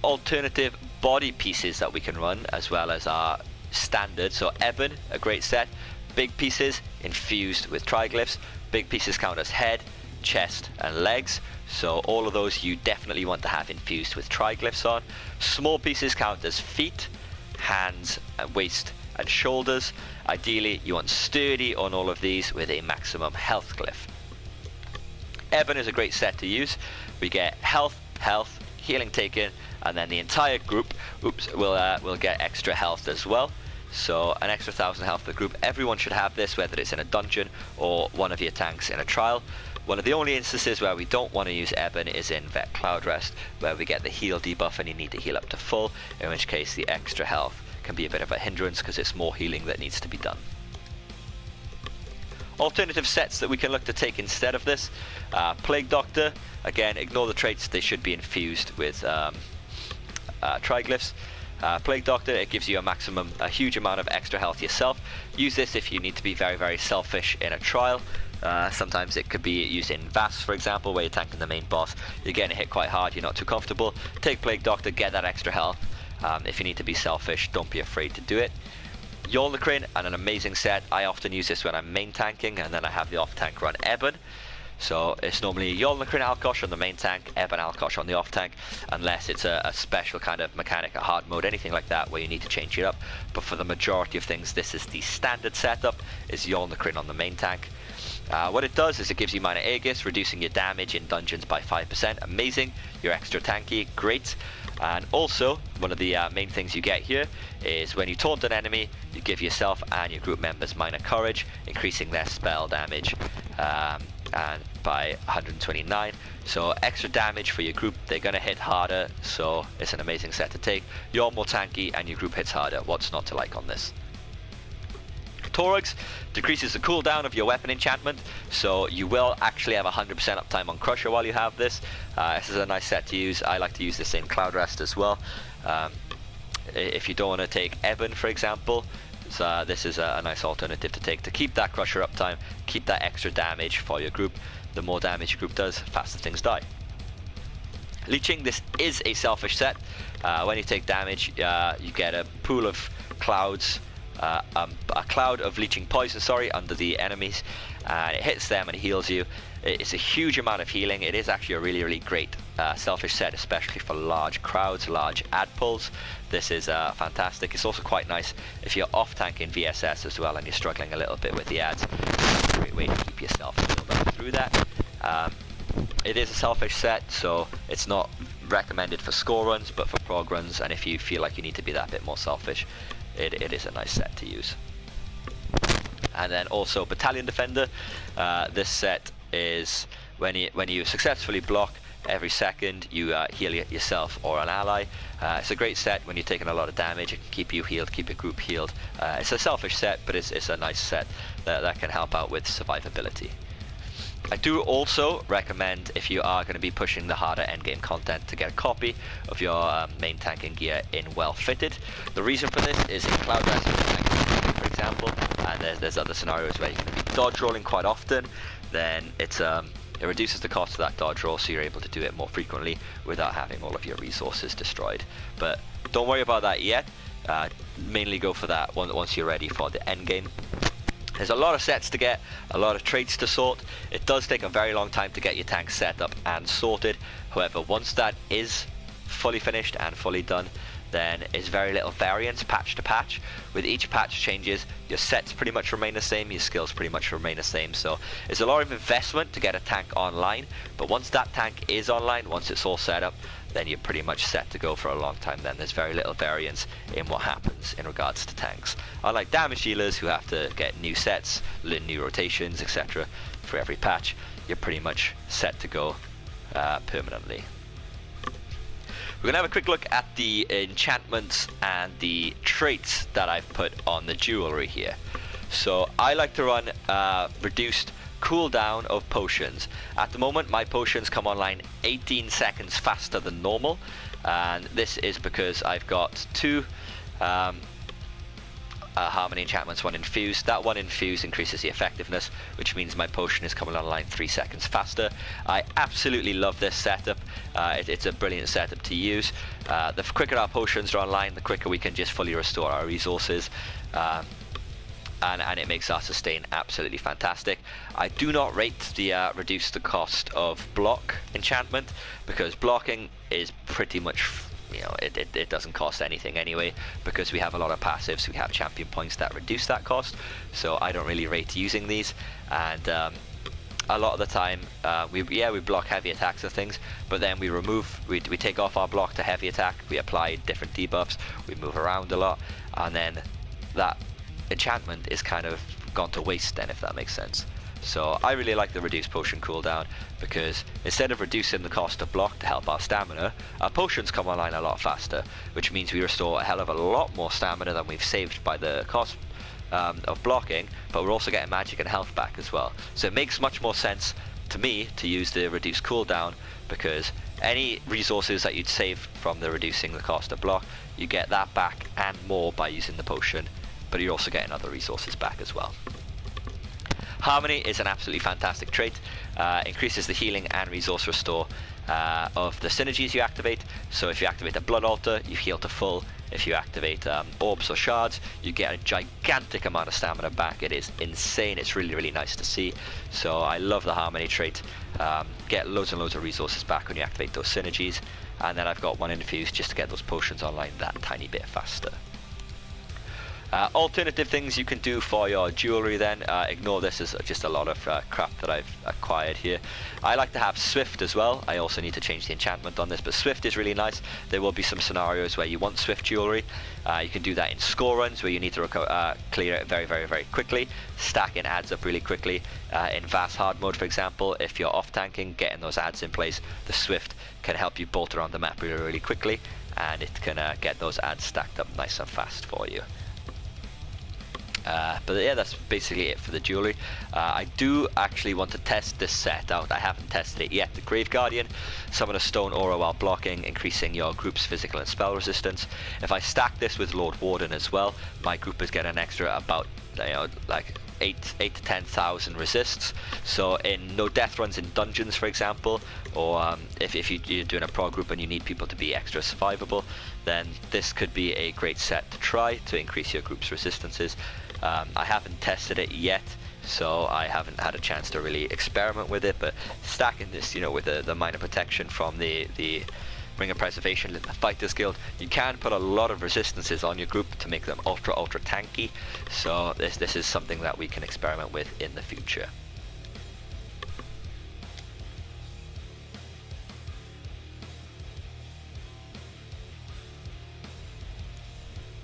Alternative body pieces that we can run as well as our standard. So Ebon, a great set. Big pieces infused with triglyphs. Big pieces count as head, chest and legs, so all of those you definitely want to have infused with triglyphs on. Small pieces count as feet, hands and waist and shoulders. Ideally you want sturdy on all of these with a maximum health glyph. Ebon is a great set to use. We get health, healing taken, and then the entire group will get extra health as well. So an extra 1,000 health per group. Everyone should have this, whether it's in a dungeon or one of your tanks in a trial. One of the only instances where we don't want to use Ebon is in Vet Cloud Rest, where we get the heal debuff and you need to heal up to full, in which case the extra health can be a bit of a hindrance because it's more healing that needs to be done. Alternative sets that we can look to take instead of this. Plague Doctor, again, ignore the traits, they should be infused with triglyphs. Plague Doctor, it gives you a huge amount of extra health yourself. Use this if you need to be very, very selfish in a trial. Sometimes it could be used in VAS, for example, where you're tanking the main boss. You're getting hit quite hard, you're not too comfortable. Take Plague Doctor, get that extra health. If you need to be selfish, don't be afraid to do it. Yolnacrin, and an amazing set. I often use this when I'm main tanking, and then I have the off tank run Eben. So it's normally Yolnacrin Alkosh on the main tank, Eben Alkosh on the off tank, unless it's a special kind of mechanic, a hard mode, anything like that where you need to change it up. But for the majority of things, this is the standard setup, is Yolnacrin on the main tank. What it does is it gives you minor Aegis, reducing your damage in dungeons by 5%. Amazing. You're extra tanky, great. And also, one of the main things you get here is when you taunt an enemy, you give yourself and your group members minor courage, increasing their spell damage and by 129. So extra damage for your group, they're going to hit harder, so it's an amazing set to take. You're more tanky and your group hits harder. What's not to like on this? Torux decreases the cooldown of your weapon enchantment, so you will actually have 100% uptime on Crusher while you have this. This is a nice set to use. I like to use this in Cloud Rest as well. If you don't want to take Eben, for example, so this is a nice alternative to take to keep that Crusher uptime, keep that extra damage for your group. The more damage your group does, faster things die. Leeching, this is a selfish set. When you take damage, you get a pool of clouds, a cloud of leeching poison, under the enemies, and it hits them and heals you. It's a huge amount of healing. It is actually a really, really great selfish set, especially for large crowds, large ad pulls. This is fantastic. It's also quite nice if you're off tanking VSS as well and you're struggling a little bit with the ads. It's a great way to keep yourself healed up through that. It is a selfish set, so it's not recommended for score runs, but for prog runs, and if you feel like you need to be that bit more selfish, it is a nice set to use. And then also Battalion Defender. This set is when you successfully block, every second you heal yourself or an ally. It's a great set when you're taking a lot of damage. It can keep you healed, keep your group healed. It's a selfish set, but it's a nice set that can help out with survivability. I do also recommend, if you are going to be pushing the harder endgame content, to get a copy of your main tanking gear in Well Fitted. The reason for this is in Cloud Rest, for example, and there's other scenarios where you're going to be dodge rolling quite often, then it reduces the cost of that dodge roll, so you're able to do it more frequently without having all of your resources destroyed. But don't worry about that yet. Mainly go for that once you're ready for the endgame. There's a lot of sets to get, a lot of traits to sort. It does take a very long time to get your tank set up and sorted. However, once that is fully finished and fully done, then it's very little variance patch to patch. With each patch changes, your sets pretty much remain the same, your skills pretty much remain the same. So it's a lot of investment to get a tank online, but once that tank is online, once it's all set up, then you're pretty much set to go for a long time. Then there's very little variance in what happens in regards to tanks. Unlike damage dealers who have to get new sets, learn new rotations, etc. for every patch, you're pretty much set to go permanently. We're going to have a quick look at the enchantments and the traits that I've put on the jewelry here. So I like to run reduced cooldown of potions. At the moment my potions come online 18 seconds faster than normal, and this is because I've got two Harmony enchantments, one infused. That one infused increases the effectiveness, which means my potion is coming online 3 seconds faster. I absolutely love this setup. It's a brilliant setup to use. The quicker our potions are online, the quicker we can just fully restore our resources. And it makes our sustain absolutely fantastic. I do not rate the reduce the cost of block enchantment, because blocking is pretty much, you know, it doesn't cost anything anyway, because we have a lot of passives, we have champion points that reduce that cost, so I don't really rate using these. And a lot of the time we block heavy attacks and things, but then we take off our block to heavy attack, we apply different debuffs, we move around a lot, and then that enchantment is kind of gone to waste then, if that makes sense. So I really like the reduced potion cooldown, because instead of reducing the cost of block to help our stamina, our potions come online a lot faster, which means we restore a hell of a lot more stamina than we've saved by the cost of blocking, but we're also getting magic and health back as well. So it makes much more sense to me to use the reduced cooldown, because any resources that you'd save from the reducing the cost of block, you get that back and more by using the potion, but you're also getting other resources back as well. Harmony is an absolutely fantastic trait. Increases the healing and resource restore of the synergies you activate. So if you activate a blood altar, you heal to full. If you activate orbs or shards, you get a gigantic amount of stamina back. It is insane. It's really, really nice to see. So I love the Harmony trait. Get loads and loads of resources back when you activate those synergies. And then I've got one infused just to get those potions online that tiny bit faster. Alternative things you can do for your jewelry then, ignore this as just a lot of crap that I've acquired here. I like to have Swift as well. I also need to change the enchantment on this, but Swift is really nice. There will be some scenarios where you want Swift jewelry. You can do that in score runs where you need to clear it very, very, very quickly. Stacking adds up really quickly. In Vast Hard mode, for example, if you're off tanking, getting those adds in place, the Swift can help you bolt around the map really, really quickly, and it can get those adds stacked up nice and fast for you. But yeah, that's basically it for the jewelry. I do actually want to test this set out. I haven't tested it yet. The Grave Guardian, summon a stone aura while blocking, increasing your group's physical and spell resistance. If I stack this with Lord Warden as well, my group is getting an extra about, like 8 to 10,000 resists. So in no death runs in dungeons, for example, or if you're doing a prog group and you need people to be extra survivable, then this could be a great set to try to increase your group's resistances. I haven't tested it yet, so I haven't had a chance to really experiment with it, but stacking this, with the minor protection from the Ring of Preservation, the Fighters Guild, you can put a lot of resistances on your group to make them ultra tanky, so this is something that we can experiment with in the future.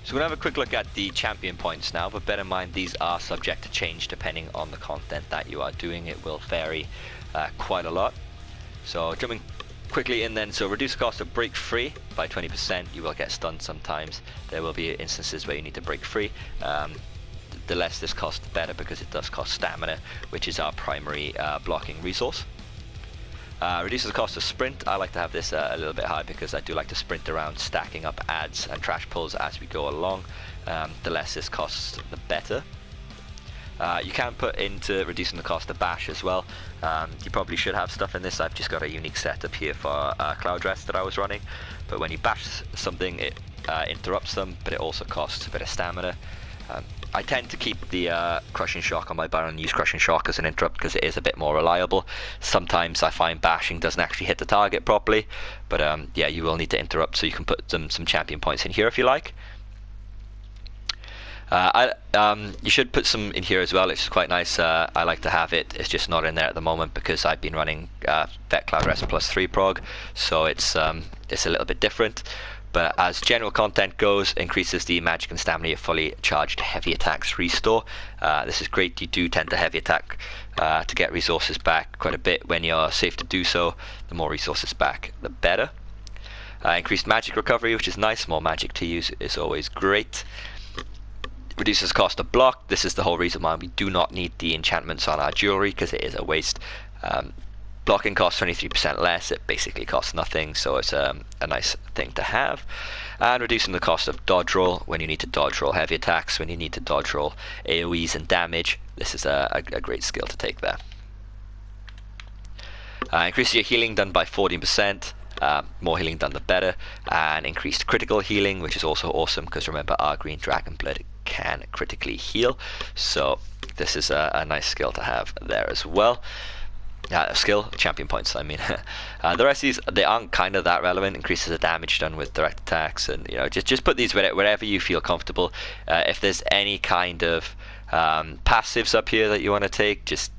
So we're going to have a quick look at the champion points now, but bear in mind these are subject to change depending on the content that you are doing. It will vary quite a lot. So jumping quickly in then, so reduce the cost of break free by 20%. You will get stunned sometimes. There will be instances where you need to break free. The less this costs, the better, because it does cost stamina, which is our primary blocking resource. Reduces the cost of sprint. I like to have this a little bit high because I do like to sprint around, stacking up adds and trash pulls as we go along. The less this costs, the better. You can put into reducing the cost of bash as well. You probably should have stuff in this. I've just got a unique setup here for Cloud Rest that I was running. But when you bash something, it interrupts them, but it also costs a bit of stamina. I tend to keep the Crushing Shock on my Baron and use Crushing Shock as an interrupt because it is a bit more reliable. Sometimes I find bashing doesn't actually hit the target properly, but yeah, you will need to interrupt, so you can put some champion points in here if you like. You should put some in here as well. It's quite nice. I like to have it. It's just not in there at the moment because I've been running Vet Cloud Rest plus 3 prog, so it's a little bit different. But as general content goes, increases the magic and stamina of fully charged heavy attacks restore. This is great. You do tend to heavy attack to get resources back quite a bit when you're safe to do so. The more resources back, the better. Increased magic recovery, which is nice. More magic to use is always great. Reduces cost of block. This is the whole reason why we do not need the enchantments on our jewelry, because it is a waste. Blocking costs 23% less. It basically costs nothing, so it's a nice thing to have. And reducing the cost of dodge roll when you need to dodge roll heavy attacks, when you need to dodge roll AoEs and damage. This is a great skill to take there. Increase your healing done by 14%. More healing done the better. And increased critical healing, which is also awesome because remember our green dragon blood can critically heal, so this is a nice skill to have there as well. Champion points, I mean. The rest of these, they aren't kind of that relevant. Increases the damage done with direct attacks, and just put these wherever you feel comfortable. If there's any kind of passives up here that you want to take, just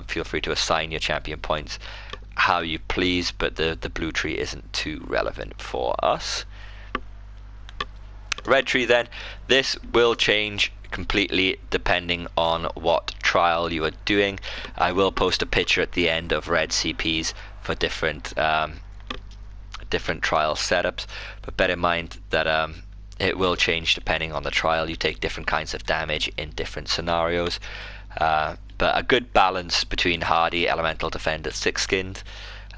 feel free to assign your champion points how you please, but the blue tree isn't too relevant for us. Red tree then, this will change completely depending on what trial you are doing. I will post a picture at the end of red CPs for different trial setups, but bear in mind that it will change depending on the trial. You take different kinds of damage in different scenarios, but a good balance between hardy, elemental, defender, thick-skinned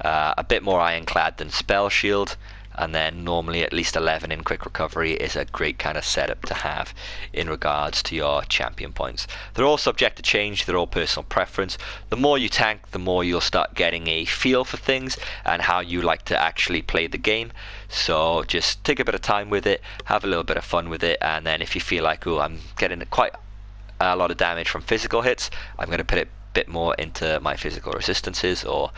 a bit more ironclad than spell shield, and then normally at least 11 in quick recovery is a great kind of setup to have in regards to your champion points. They're all subject to change, they're all personal preference. The more you tank, the more you'll start getting a feel for things and how you like to actually play the game. So just take a bit of time with it, have a little bit of fun with it, and then if you feel like, oh, I'm getting quite a lot of damage from physical hits, I'm going to put it bit more into my physical resistances, or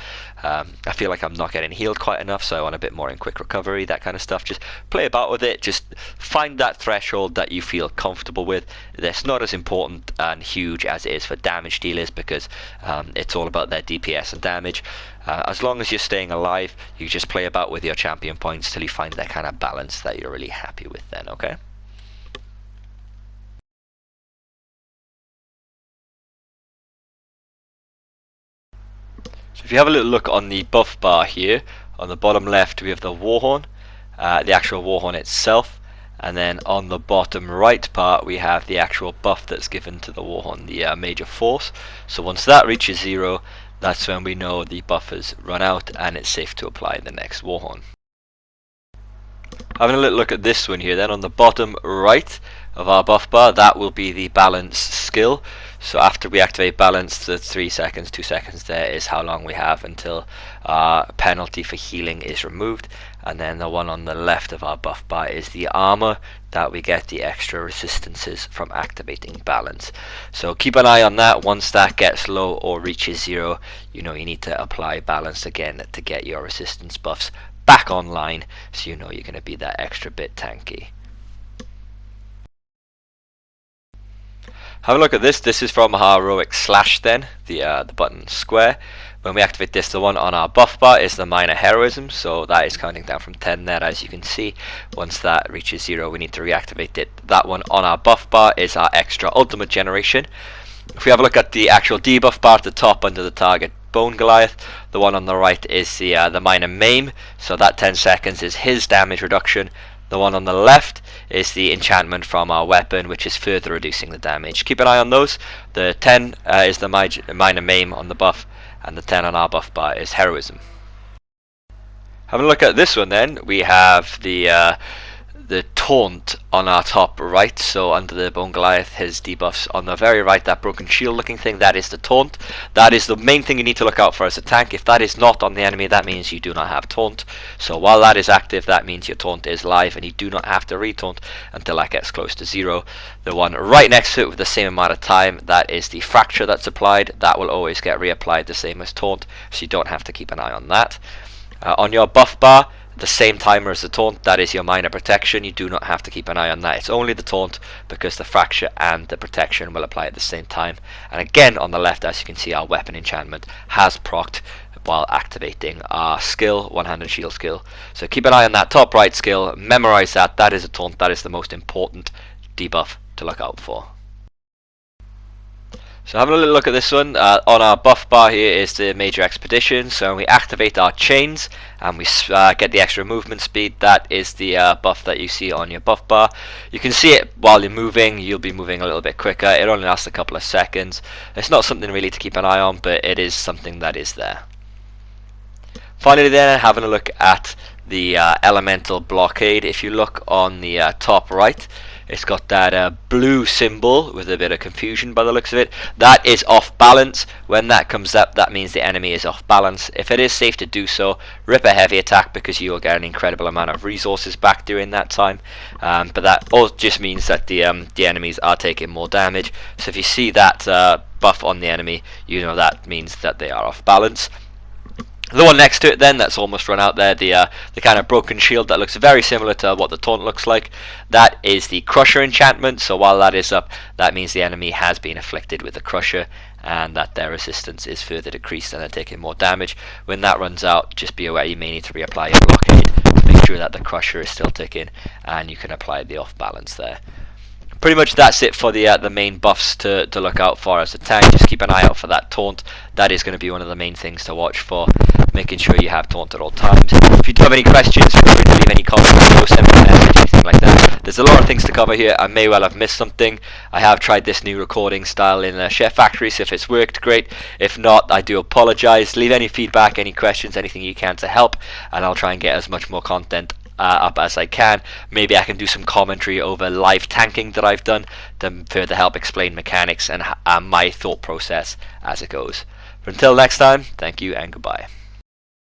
I feel like I'm not getting healed quite enough, so I want a bit more in quick recovery, that kind of stuff. Just play about with it, just find that threshold that you feel comfortable with. That's not as important and huge as it is for damage dealers, because it's all about their DPS and damage. As long as you're staying alive, you just play about with your champion points till you find that kind of balance that you're really happy with then, okay? So if you have a little look on the buff bar here, on the bottom left we have the Warhorn, the actual Warhorn itself, and then on the bottom right part we have the actual buff that's given to the Warhorn, the Major Force. So once that reaches 0, that's when we know the buff has run out and it's safe to apply the next Warhorn. Having a little look at this one here then, on the bottom right of our buff bar, that will be the balance skill. So after we activate balance, the 3 seconds, 2 seconds there is how long we have until our penalty for healing is removed. And then the one on the left of our buff bar is the armor, that we get the extra resistances from activating balance. So keep an eye on that. Once that gets low or reaches 0, you know you need to apply balance again to get your resistance buffs back online, so you know you're going to be that extra bit tanky. Have a look at this. This is from our heroic slash then, the button square. When we activate this, the one on our buff bar is the minor heroism, so that is counting down from 10 there, as you can see. Once that reaches 0, we need to reactivate it. That one on our buff bar is our extra ultimate generation. If we have a look at the actual debuff bar at the top under the target Bone Goliath, the one on the right is the minor maim, so that 10 seconds is his damage reduction. The one on the left is the enchantment from our weapon, which is further reducing the damage. Keep an eye on those. The 10 is the minor maim on the buff, and the 10 on our buff bar is heroism. Having a look at this one then, we have the taunt on our top right. So under the Bone Goliath, his debuffs on the very right, that broken shield looking thing, that is the taunt. That is the main thing you need to look out for as a tank. If that is not on the enemy, that means you do not have taunt. So while that is active, that means your taunt is live and you do not have to retaunt until that gets close to 0. The one right next to it with the same amount of time, that is the fracture that's applied. That will always get reapplied the same as taunt, so you don't have to keep an eye on that. On your buff bar, the same timer as the taunt, that is your minor protection. You do not have to keep an eye on that. It's only the taunt, because the fracture and the protection will apply at the same time. And again on the left, as you can see, our weapon enchantment has procced while activating our skill, one-handed shield skill. So keep an eye on that top right skill, memorize that. That is a taunt, that is the most important debuff to look out for. So having a little look at this one, on our buff bar here is the Major Expedition. So when we activate our chains and we get the extra movement speed, that is the buff that you see on your buff bar. You can see it while you're moving, you'll be moving a little bit quicker. It only lasts a couple of seconds. It's not something really to keep an eye on, but it is something that is there. Finally then, having a look at the elemental blockade. If you look on the top right, it's got that blue symbol with a bit of confusion by the looks of it. That is off balance. When that comes up, that means the enemy is off balance. If it is safe to do so, rip a heavy attack, because you will get an incredible amount of resources back during that time. But that all just means that the enemies are taking more damage. So if you see that buff on the enemy, you know that means that they are off balance. The one next to it then, that's almost run out there, the kind of broken shield that looks very similar to what the taunt looks like, that is the Crusher enchantment. So while that is up, that means the enemy has been afflicted with the Crusher and that their resistance is further decreased and they're taking more damage. When that runs out, just be aware you may need to reapply your blockade to make sure that the Crusher is still ticking and you can apply the off balance there. pretty much that's it for the main buffs to look out for as a tank. Just keep an eye out for that taunt. That is going to be one of the main things to watch for, making sure you have taunt at all times. If you do have any questions, feel free to leave any comments below, send me a message, anything like that. There's a lot of things to cover here. I may well have missed something. I have tried this new recording style in Chef Factory, so if it's worked, great. If not, I do apologize. Leave any feedback, any questions, anything you can to help, and I'll try and get as much more content up as I can. Maybe I can do some commentary over live tanking that I've done to further help explain mechanics and my thought process as it goes. But until next time, thank you and goodbye.